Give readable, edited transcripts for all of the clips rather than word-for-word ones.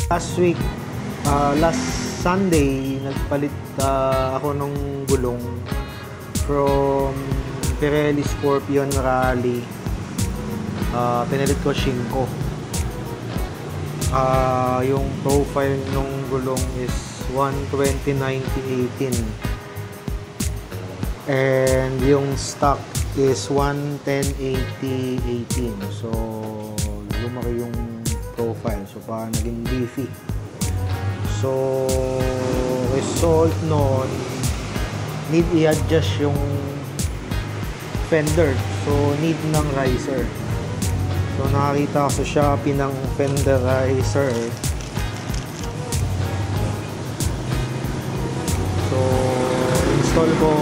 Last Sunday, nagpalit ako ng gulong from Pirelli Scorpion Rally. Pinalit ko Shinko. Yung profile ng gulong is 120/90/18 and yung stock is 110/80/18. So lumaki yung profile, so parang naging beefy. So result nun, need i-adjust yung fender, so need ng riser. So nakakita ko sa Shopee ng fender riser. So install ko,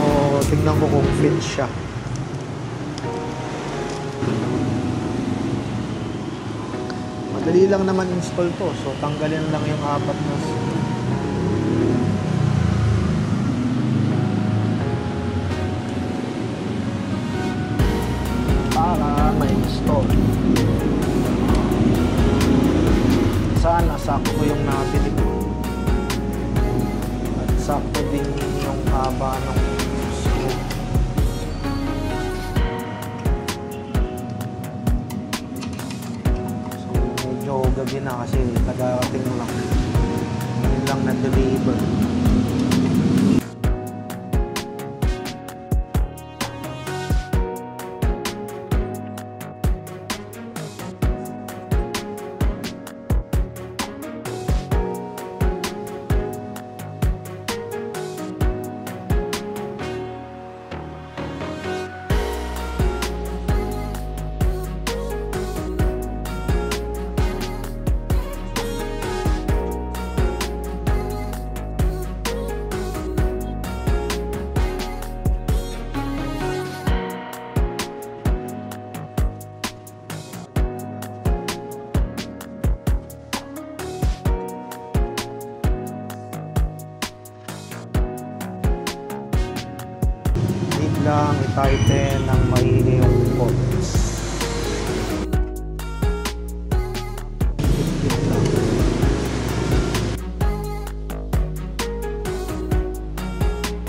tingnan ko kung fit siya. Madali lang naman install to, so tanggalin lang yung apat na para ma-install. Sana sakto yung nabili ko at sakto din yung haba ng screw. So medyo gabi na kasi tagarating lang, yun lang na-deliver. Lang i-tighten ng maigi yung bolts.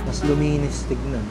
Mas luminis tignan.